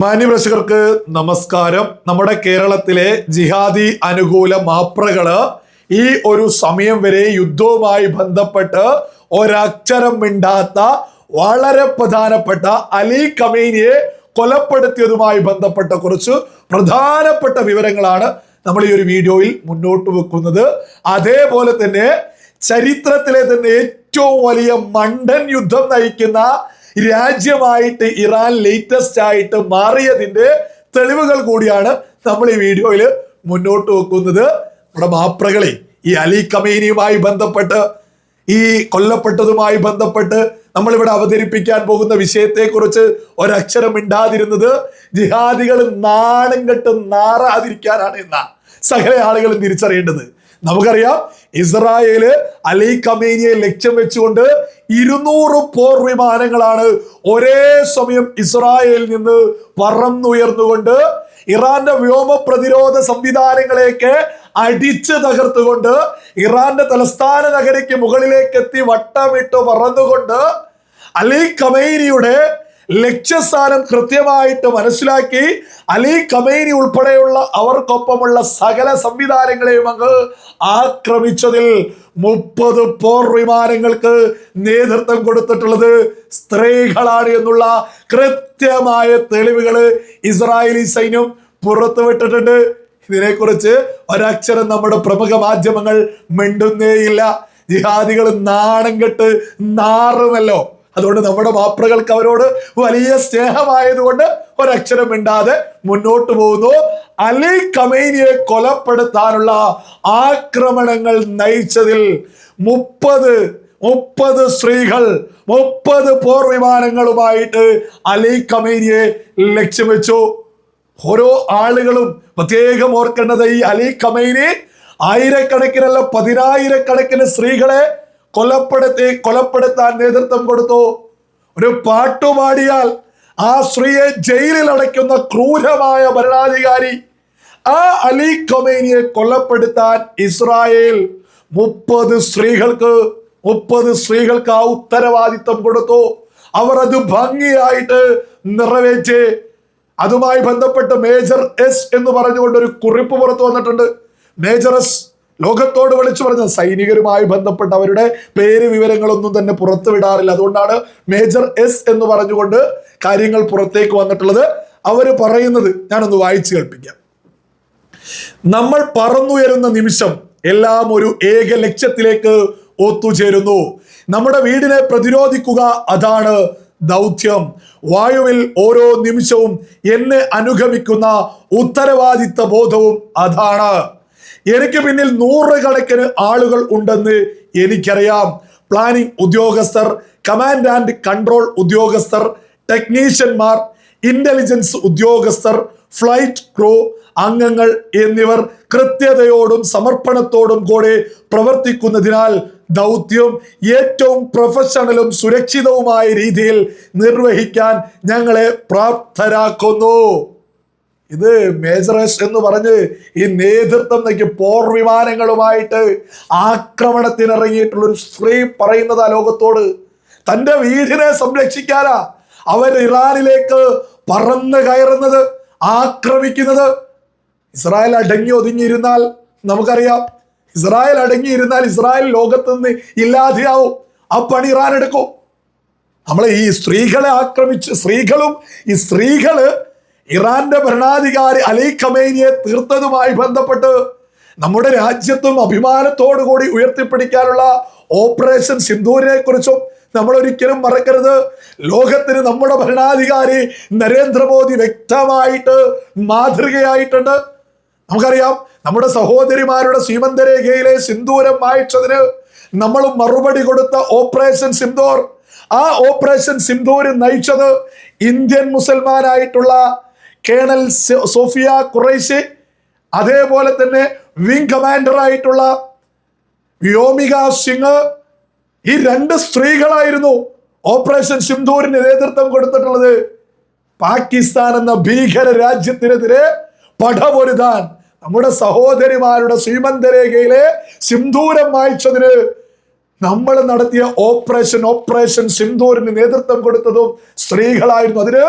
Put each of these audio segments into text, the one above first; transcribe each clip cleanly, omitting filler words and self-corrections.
മാന്യപ്രേക്ഷകർക്ക് നമസ്കാരം. നമ്മുടെ കേരളത്തിലെ ജിഹാദി അനുകൂല മാപ്രകള് ഈ ഒരു സമയം വരെ യുദ്ധവുമായി ബന്ധപ്പെട്ട് ഒരക്ഷരം മിണ്ടാത്ത വളരെ പ്രധാനപ്പെട്ട അലി ഖമേനിയെ കൊലപ്പെടുത്തിയതുമായി ബന്ധപ്പെട്ട കുറച്ച് പ്രധാനപ്പെട്ട വിവരങ്ങളാണ് നമ്മൾ ഈ ഒരു വീഡിയോയിൽ മുന്നോട്ട് വെക്കുന്നത്. അതേപോലെ തന്നെ ചരിത്രത്തിലെ തന്നെ ഏറ്റവും വലിയ മണ്ടൻ യുദ്ധം നയിക്കുന്ന രാജ്യമായിട്ട് ഇറാൻ ലേറ്റസ്റ്റ് ആയിട്ട് മാറിയതിന്റെ തെളിവുകൾ കൂടിയാണ് നമ്മൾ ഈ വീഡിയോയിൽ മുന്നോട്ട് വെക്കുന്നത്. നമ്മുടെ മാപ്രകളെ ഈ അലി ഖമേനിയുമായി ബന്ധപ്പെട്ട് ഈ കൊല്ലപ്പെട്ടതുമായി ബന്ധപ്പെട്ട് നമ്മളിവിടെ അവതരിപ്പിക്കാൻ പോകുന്ന വിഷയത്തെക്കുറിച്ച് ഒരക്ഷരം മിണ്ടാതിരുന്നത് ജിഹാദികൾ നാണം കെട്ട് നാറാതിരിക്കാനാണ് എന്ന സകല ആളുകളും തിരിച്ചറിയേണ്ടത്. നമുക്കറിയാം, ഇസ്രായേല് അലി ഖമേനിയെ ലക്ഷ്യം വെച്ചുകൊണ്ട് 200 പോർ വിമാനങ്ങളാണ് ഒരേ സമയം ഇസ്രായേലിൽ നിന്ന് പറന്നുയർന്നുകൊണ്ട് ഇറാന്റെ വ്യോമ പ്രതിരോധ സംവിധാനങ്ങളെയൊക്കെ അടിച്ചു തകർത്തുകൊണ്ട് ഇറാന്റെ തലസ്ഥാന നഗരിക്ക് മുകളിലേക്ക് എത്തി വട്ടമിട്ട് പറന്നുകൊണ്ട് അലി ഖമേനിയുടെ ലക്ഷ്യസ്ഥാനം കൃത്യമായിട്ട് മനസ്സിലാക്കി അലി ഖമേനി ഉൾപ്പെടെയുള്ള അവർക്കൊപ്പമുള്ള സകല സംവിധാനങ്ങളെയും അങ്ങ് ആക്രമിച്ചതിൽ 30 പോർ വിമാനങ്ങൾക്ക് നേതൃത്വം കൊടുത്തിട്ടുള്ളത് സ്ത്രീകളാണ് എന്നുള്ള കൃത്യമായ തെളിവുകൾ ഇസ്രായേലി സൈന്യം പുറത്തുവിട്ടിട്ടുണ്ട്. ഇതിനെക്കുറിച്ച് ഒരക്ഷരം നമ്മുടെ പ്രമുഖ മാധ്യമങ്ങൾ മിണ്ടുന്നേയില്ല. ജിഹാദികൾ നാണം കെട്ട് നാറുമല്ലോ. അതുകൊണ്ട് നമ്മുടെ മാപ്രകൾക്ക് അവരോട് വലിയ സ്നേഹമായതുകൊണ്ട് ഒരക്ഷരം മിണ്ടാതെ മുന്നോട്ട് പോകുന്നു. അലി ഖമേനിയെ കൊലപ്പെടുത്താനുള്ള ആക്രമണങ്ങൾ നയിച്ചതിൽ 30 സ്ത്രീകൾ 30 പോർ വിമാനങ്ങളുമായിട്ട് അലി ഖമേനിയെ ലക്ഷ്യം വെച്ചു. ഓരോ ആളുകളും പ്രത്യേകം ഓർക്കേണ്ടത്, ഈ അലി ഖമേനി ആയിരക്കണക്കിനല്ല 10,000-കണക്കിന് സ്ത്രീകളെ കൊലപ്പെടുത്താൻ നേതൃത്വം കൊടുത്തു. ഒരു പാട്ടുപാടിയാൽ ആ സ്ത്രീയെ ജയിലിൽ അടയ്ക്കുന്ന ക്രൂരമായ ഭരണാധികാരി. ആ അലി ഖമേനിയെ കൊലപ്പെടുത്താൻ ഇസ്രായേൽ 30 സ്ത്രീകൾക്ക് ആ ഉത്തരവാദിത്വം കൊടുത്തു. അവർ അത് ഭംഗിയായിട്ട് നിറവേറ്റി. അതുമായി ബന്ധപ്പെട്ട് മേജർ എസ് എന്ന് പറഞ്ഞുകൊണ്ട് ഒരു കുറിപ്പ് പുറത്തു വന്നിട്ടുണ്ട്. മേജർ എസ് ലോകത്തോട് വിളിച്ചു പറഞ്ഞ സൈനികരുമായി ബന്ധപ്പെട്ട് അവരുടെ പേര് വിവരങ്ങളൊന്നും തന്നെ പുറത്തു വിടാറില്ല. അതുകൊണ്ടാണ് മേജർ എസ് എന്ന് പറഞ്ഞുകൊണ്ട് കാര്യങ്ങൾ പുറത്തേക്ക് വന്നിട്ടുള്ളത്. അവര് പറയുന്നത് ഞാനൊന്ന് വായിച്ചു കേൾപ്പിക്കാം. നമ്മൾ പറന്നുയരുന്ന നിമിഷം എല്ലാം ഒരു ഏക ലക്ഷ്യത്തിലേക്ക് ഒത്തുചേരുന്നു. നമ്മുടെ വീടിനെ പ്രതിരോധിക്കുക, അതാണ് ദൗത്യം. വായുവിൽ ഓരോ നിമിഷവും എന്നെ അനുഗമിക്കുന്ന ഉത്തരവാദിത്ത ബോധവും അതാണ്. എനിക്ക് പിന്നിൽ 100 കണക്കിന് ആളുകൾ ഉണ്ടെന്ന് എനിക്കറിയാം. പ്ലാനിംഗ് ഉദ്യോഗസ്ഥർ, കമാൻഡ് ആൻഡ് കൺട്രോൾ ഉദ്യോഗസ്ഥർ, ടെക്നീഷ്യന്മാർ, ഇന്റലിജൻസ് ഉദ്യോഗസ്ഥർ, ഫ്ലൈറ്റ് ക്രൂ അംഗങ്ങൾ എന്നിവർ കൃത്യതയോടും സമർപ്പണത്തോടും കൂടെ പ്രവർത്തിക്കുന്നതിനാൽ ദൗത്യം ഏറ്റവും പ്രൊഫഷണലും സുരക്ഷിതവുമായ രീതിയിൽ നിർവഹിക്കാൻ ഞങ്ങളെ പ്രാപ്തരാക്കുന്നു. ഇത് മേജർ എസ് എന്ന് പറഞ്ഞ് ഈ നേതൃത്വം നയിക്കും പോർ വിമാനങ്ങളുമായിട്ട് ആക്രമണത്തിനിറങ്ങിയിട്ടുള്ള ഒരു സ്ത്രീ പറയുന്നത് ആ ലോകത്തോട്. തൻ്റെ വീടിനെ സംരക്ഷിക്കാനാ അവർ ഇറാനിലേക്ക് പറന്ന് കയറുന്നത്, ആക്രമിക്കുന്നത്. ഇസ്രായേൽ അടങ്ങി ഒതുങ്ങിയിരുന്നാൽ നമുക്കറിയാം, ഇസ്രായേൽ അടങ്ങിയിരുന്നാൽ ഇസ്രായേൽ ലോകത്ത് നിന്ന് ഇല്ലാതെയാവും. ആ പണി ഇറാൻ എടുക്കും. നമ്മളെ ഈ സ്ത്രീകളെ ആക്രമിച്ച് ഈ സ്ത്രീകള് ഇറാന്റെ ഭരണാധികാരി അലി ഖമേനിയെ തീർത്തതുമായി ബന്ധപ്പെട്ട് നമ്മുടെ രാജ്യത്തും അഭിമാനത്തോടു കൂടി ഉയർത്തിപ്പിടിക്കാനുള്ള ഓപ്പറേഷൻ സിന്ദൂരിനെ കുറിച്ചും നമ്മൾ ഒരിക്കലും മറക്കരുത്. ലോകത്തിന് നമ്മുടെ ഭരണാധികാരി നരേന്ദ്രമോദി വ്യക്തമായിട്ട് മാതൃകയായിട്ടുണ്ട്. നമുക്കറിയാം, നമ്മുടെ സഹോദരിമാരുടെ സീമന്തരേഖയിലെ സിന്ദൂരം മായ്ച്ചതിന് നമ്മൾ മറുപടി കൊടുത്ത ഓപ്പറേഷൻ സിന്ദൂർ. ആ ഓപ്പറേഷൻ സിന്ദൂർ നയിച്ചത് ഇന്ത്യൻ മുസൽമാനായിട്ടുള്ള കേണൽ സോഫിയ ഖുറൈശി, അതേപോലെ തന്നെ വിംഗ് കമാൻഡർ ആയിട്ടുള്ള വ്യോമിക സിംഗ്. ഈ 2 സ്ത്രീകളായിരുന്നു ഓപ്പറേഷൻ സിന്ദൂരിന് നേതൃത്വം കൊടുത്തിട്ടുള്ളത്. പാകിസ്ഥാൻ എന്ന ഭീകര രാജ്യത്തിനെതിരെ പടപൊരുതാൻ നമ്മുടെ സഹോദരിമാരുടെ സീമന്തരേഖയിലെ സിന്ദൂരം മായ്ച്ചതിന് നമ്മൾ നടത്തിയ ഓപ്പറേഷൻ സിന്ദൂരിന് നേതൃത്വം കൊടുത്തതും സ്ത്രീകളായിരുന്നു. അതിന്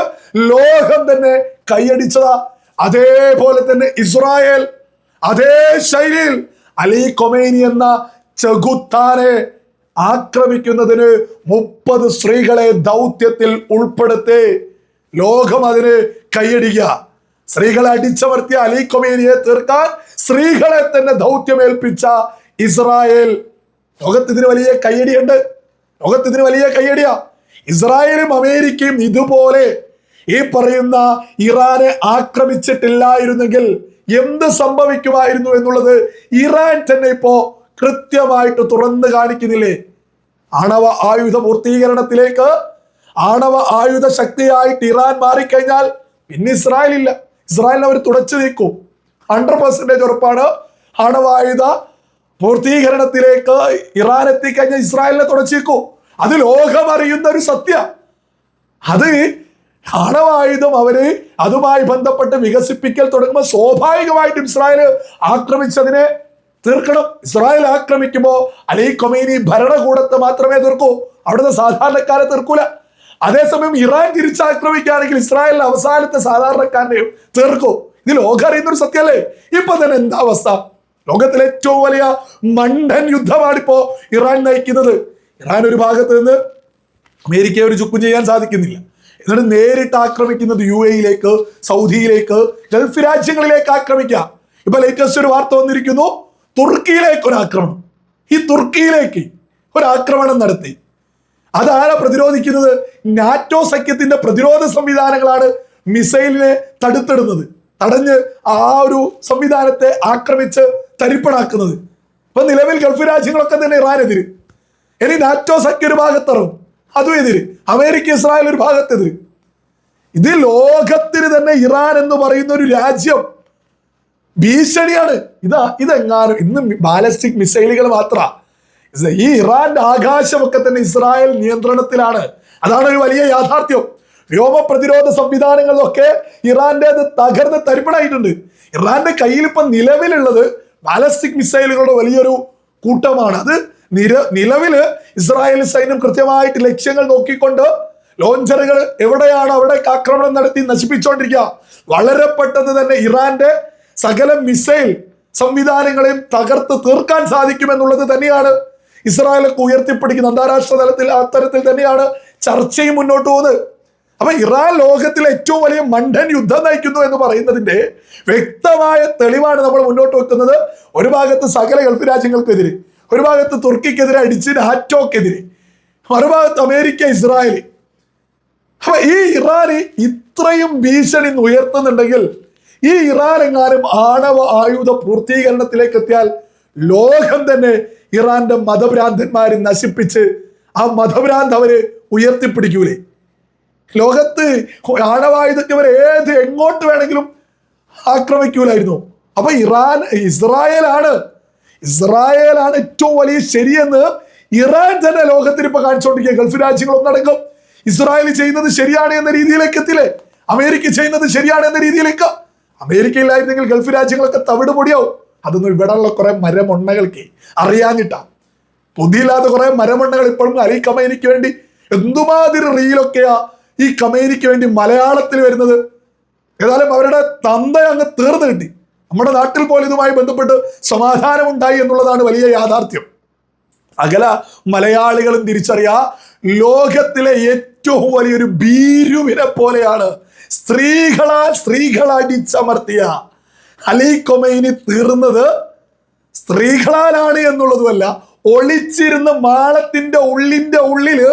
ലോകം തന്നെ കൈയടിച്ചതാ. അതേപോലെ തന്നെ ഇസ്രായേൽ അതേ ശൈലിയിൽ അലി ഖൊമൈനി എന്ന ചെകുത്താനെ ആക്രമിക്കുന്നതിന് 30 സ്ത്രീകളെ ദൗത്യത്തിൽ ഉൾപ്പെടുത്തി ലോകം അതിന് കൈയടിക്കുക. സ്ത്രീകളെ അടിച്ചമർത്തിയ അലി ഖൊമൈനിയെ തീർക്കാൻ സ്ത്രീകളെ തന്നെ ദൗത്യമേൽപ്പിച്ച ഇസ്രായേൽ. ലോകത്തിന് വലിയ കയ്യടിയുണ്ട്. ലോകത്തിന് വലിയ കയ്യടിയാ. ഇസ്രായേലും അമേരിക്കയും ഇതുപോലെ ഈ പറയുന്ന ഇറാനെ ആക്രമിച്ചിട്ടില്ലായിരുന്നെങ്കിൽ എന്ത് സംഭവിക്കുമായിരുന്നു എന്നുള്ളത് ഇറാൻ തന്നെ ഇപ്പോ കൃത്യമായിട്ട് തുറന്നു കാണിക്കുന്നില്ലേ? ആണവ ആയുധ പൂർത്തീകരണത്തിലേക്ക്, ആണവ ആയുധ ശക്തിയായിട്ട് ഇറാൻ മാറിക്കഴിഞ്ഞാൽ പിന്നെ ഇസ്രായേൽ ഇല്ല. ഇസ്രായേലിനെ അവർ തുടച്ചു നീക്കും. 100% ഉറപ്പാണ്. ആണവായുധ പൂർത്തീകരണത്തിലേക്ക് ഇറാൻ എത്തിക്കഴിഞ്ഞാൽ ഇസ്രായേലിനെ തുടച്ചേക്കും. അത് ലോകം അറിയുന്ന ഒരു സത്യ. അത് ആണവായുധം അവര് അതുമായി ബന്ധപ്പെട്ട് വികസിപ്പിക്കൽ തുടങ്ങുമ്പോൾ സ്വാഭാവികമായിട്ടും ഇസ്രായേൽ ആക്രമിച്ചതിനെ തീർക്കണം. ഇസ്രായേൽ ആക്രമിക്കുമ്പോൾ അലി ഖൊമൈനി ഭരണകൂടത്തെ മാത്രമേ തീർക്കൂ, അവിടുത്തെ സാധാരണക്കാരെ തീർക്കൂല. അതേസമയം ഇറാൻ തിരിച്ചാക്രമിക്കുകയാണെങ്കിൽ ഇസ്രായേലിലെ അവസാനത്തെ സാധാരണക്കാരനെയും തീർക്കൂ. ഇത് ലോകം അറിയുന്ന ഒരു സത്യമല്ലേ? ഇപ്പൊ തന്നെ എന്താ അവസ്ഥ? ലോകത്തിലെ ഏറ്റവും വലിയ മണ്ടൻ യുദ്ധമാണിപ്പോ ഇറാൻ നയിക്കുന്നത്. ഇറാൻ ഒരു ഭാഗത്ത് നിന്ന് അമേരിക്കയെ ഒരു ചുക്കും ചെയ്യാൻ സാധിക്കുന്നില്ല. എന്നിട്ട് നേരിട്ട് ആക്രമിക്കുന്നത് UAE-യിലേക്ക്, സൗദിയിലേക്ക്, ഗൾഫ് രാജ്യങ്ങളിലേക്ക് ആക്രമിക്കാം. ഇപ്പൊ ലേറ്റസ്റ്റ് ഒരു വാർത്ത വന്നിരിക്കുന്നു, തുർക്കിയിലേക്ക് ഒരു ആക്രമണം. ഈ തുർക്കിയിലേക്ക് ഒരു ആക്രമണം നടത്തി. അതാരാ പ്രതിരോധിക്കുന്നത്? നാറ്റോ സഖ്യത്തിന്റെ പ്രതിരോധ സംവിധാനങ്ങളാണ് മിസൈലിനെ തടഞ്ഞ് ആ ഒരു സംവിധാനത്തെ ആക്രമിച്ച് തരിപ്പണാക്കുന്നത്. ഇപ്പൊ നിലവിൽ ഗൾഫ് രാജ്യങ്ങളൊക്കെ തന്നെ ഇറാനെതിര്. ഇനി നാറ്റോ സഖ്യ ഒരു ഭാഗത്തിറങ്ങും, അതും എതിര്. അമേരിക്ക ഇസ്രായേൽ ഒരു ഭാഗത്തെതിര്. ഇത് ലോകത്തിന് തന്നെ ഇറാൻ എന്ന് പറയുന്ന ഒരു രാജ്യം ഭീഷണിയാണ്. ഇതെങ്ങാനും ഇന്ന് ബാലിസ്റ്റിക് മിസൈലുകൾ മാത്രമാണ്. ഈ ഇറാന്റെ ആകാശമൊക്കെ തന്നെ ഇസ്രായേൽ നിയന്ത്രണത്തിലാണ്. അതാണ് ഒരു വലിയ യാഥാർത്ഥ്യം. വ്യോമ പ്രതിരോധ സംവിധാനങ്ങളൊക്കെ ഇറാന്റേത് തകർന്ന് തരിപ്പണായിട്ടുണ്ട്. ഇറാന്റെ കയ്യിൽ ഇപ്പൊ നിലവിലുള്ളത് ബാലിസ്റ്റിക് മിസൈലുകളുടെ വലിയൊരു കൂട്ടമാണ്. അത് നിലവില് ഇസ്രായേൽ സൈന്യം കൃത്യമായിട്ട് ലക്ഷ്യങ്ങൾ നോക്കിക്കൊണ്ട് ലോഞ്ചറുകൾ എവിടെയാണ് അവിടെ ആക്രമണം നടത്തി നശിപ്പിച്ചുകൊണ്ടിരിക്കുക. വളരെ പെട്ടെന്ന് തന്നെ ഇറാന്റെ സകല മിസൈൽ സംവിധാനങ്ങളെയും തകർത്ത് തീർക്കാൻ സാധിക്കുമെന്നുള്ളത് തന്നെയാണ് ഇസ്രായേലൊക്കെ ഉയർത്തിപ്പിടിക്കുന്നത്. അന്താരാഷ്ട്ര തലത്തിൽ അത്തരത്തിൽ തന്നെയാണ് ചർച്ചയും മുന്നോട്ട് പോകുന്നത്. അപ്പൊ ഇറാൻ ലോകത്തിലെ ഏറ്റവും വലിയ മണ്ടൻ യുദ്ധം നയിക്കുന്നു എന്ന് പറയുന്നതിന്റെ വ്യക്തമായ തെളിവാണ് നമ്മൾ മുന്നോട്ട് വെക്കുന്നത്. ഒരു ഭാഗത്ത് സകല ഗൾഫ് രാജ്യങ്ങൾക്കെതിരെ, ഒരു ഭാഗത്ത് തുർക്കിക്കെതിരെ അടിച്ച് നാറ്റോക്കെതിരെ, മറുഭാഗത്ത് അമേരിക്ക, ഇസ്രായേൽ. അപ്പൊ ഈ ഇറാന് ഇത്രയും ഭീഷണി ഉയർത്തുന്നുണ്ടെങ്കിൽ ഈ ഇറാൻ എങ്ങാനും ആണവ ആയുധ പൂർത്തീകരണത്തിലേക്ക് എത്തിയാൽ ലോകം തന്നെ ഇറാന്റെ മതഭ്രാന്തന്മാരെ നശിപ്പിച്ച് ആ മതഭ്രാന്ത് അവര് ഉയർത്തിപ്പിടിക്കൂലേ? ലോകത്ത് ആണവായുധಕ್ಕೆ അവർ എങ്ങോട്ട് വേണമെങ്കിലും ആക്രമിക്കൂലായിരുന്നു. അപ്പൊ ഇസ്രായേലാണ് ഏറ്റവും വലിയ ശരിയെന്ന് ഇറാൻ തന്നെ ലോകത്തിന് ഇപ്പൊ കാണിച്ചുകൊണ്ടിരിക്കുക. ഗൾഫ് രാജ്യങ്ങളൊന്നടങ്കം ഇസ്രായേൽ ചെയ്യുന്നത് ശരിയാണ് എന്ന രീതിയിലേക്ക് എത്തില്ലേ? അമേരിക്ക ചെയ്യുന്നത് ശരിയാണ് എന്ന രീതിയിലേക്ക്. അമേരിക്കയിലായിരുന്നെങ്കിൽ ഗൾഫ് രാജ്യങ്ങളൊക്കെ തവിട് പൊടിയാവും. അതൊന്നും ഇവിടെയുള്ള കുറെ മരമൊണ്ണകൾക്ക് അറിയാഞ്ഞിട്ടാ. പുതിയില്ലാത്ത കുറെ മരമൊണ്ണകൾ ഇപ്പോഴും അലി ഖൊമൈനിക്ക് വേണ്ടി എന്തുമാതിരി റീലൊക്കെയാ ഈ ഖൊമൈനിക്ക് വേണ്ടി മലയാളത്തിൽ വരുന്നത്. ഏതായാലും അവരുടെ തന്ത അങ്ങ് തീർന്നു കിട്ടി. നമ്മുടെ നാട്ടിൽ പോലും ഇതുമായി ബന്ധപ്പെട്ട് സമാധാനം ഉണ്ടായി എന്നുള്ളതാണ് വലിയ യാഥാർത്ഥ്യം. അകല മലയാളികളും തിരിച്ചറിയാ, ലോകത്തിലെ ഏറ്റവും വലിയൊരു ഭീരുവിനെ പോലെയാണ് സ്ത്രീകളടിച്ചമർത്തിയ അലി ഖൊമൈനി തീർന്നത്. സ്ത്രീകളാലാണ് എന്നുള്ളതുമല്ല, ഒളിച്ചിരുന്ന മാളത്തിന്റെ ഉള്ളില്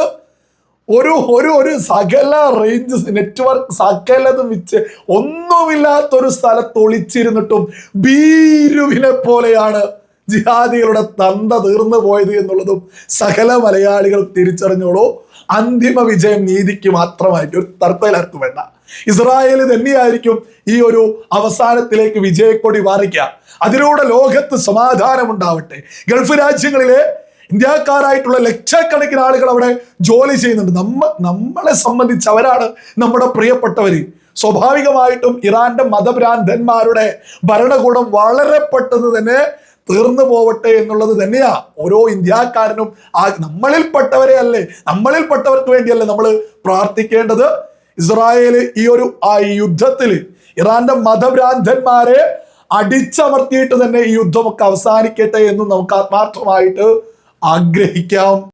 ഒരു സകല റേഞ്ച് നെറ്റ്വർക്ക് സകലതും വെച്ച് ഒന്നുമില്ലാത്തൊരു സ്ഥലത്ത് ഒളിച്ചിരുന്നിട്ടും ഭീരുവിനെ പോലെയാണ് ജിഹാദികളുടെ തന്ത തീർന്നു പോയത് എന്നുള്ളതും സകല മലയാളികൾ തിരിച്ചറിഞ്ഞോളൂ. അന്തിമ വിജയം നീതിക്ക് മാത്രമായിരിക്കും, ഒരു തർക്കമില്ലാർക്കും വേണ്ട. ഇസ്രായേൽ തന്നെയായിരിക്കും ഈ ഒരു അവസാനത്തിലേക്ക് വിജയക്കൊടി വാറിക്കുക. അതിലൂടെ ലോകത്ത് സമാധാനം ഉണ്ടാവട്ടെ. ഗൾഫ് രാജ്യങ്ങളിലെ ഇന്ത്യക്കാരായിട്ടുള്ള ലക്ഷക്കണക്കിന് ആളുകൾ അവിടെ ജോലി ചെയ്യുന്നുണ്ട്. നമ്മളെ സംബന്ധിച്ച് അവരാണ് നമ്മുടെ പ്രിയപ്പെട്ടവര്. സ്വാഭാവികമായിട്ടും ഇറാന്റെ മതഭ്രാന്തന്മാരുടെ ഭരണകൂടം വളരെ പെട്ടെന്ന് തന്നെ തീർന്നു പോവട്ടെ എന്നുള്ളത് തന്നെയാ ഓരോ ഇന്ത്യക്കാരനും നമ്മളിൽപ്പെട്ടവരെ അല്ലേ, നമ്മളിൽപ്പെട്ടവർക്ക് വേണ്ടിയല്ലേ നമ്മൾ പ്രാർത്ഥിക്കേണ്ടത്. ഇസ്രായേല് ഈ ഒരു യുദ്ധത്തിൽ ഇറാന്റെ മതഭ്രാന്തന്മാരെ അടിച്ചമർത്തിയിട്ട് തന്നെ ഈ യുദ്ധമൊക്കെ അവസാനിക്കട്ടെ എന്നും നമുക്ക് ആത്മാർത്ഥമായിട്ട് ആഗ്രഹിക്കാം.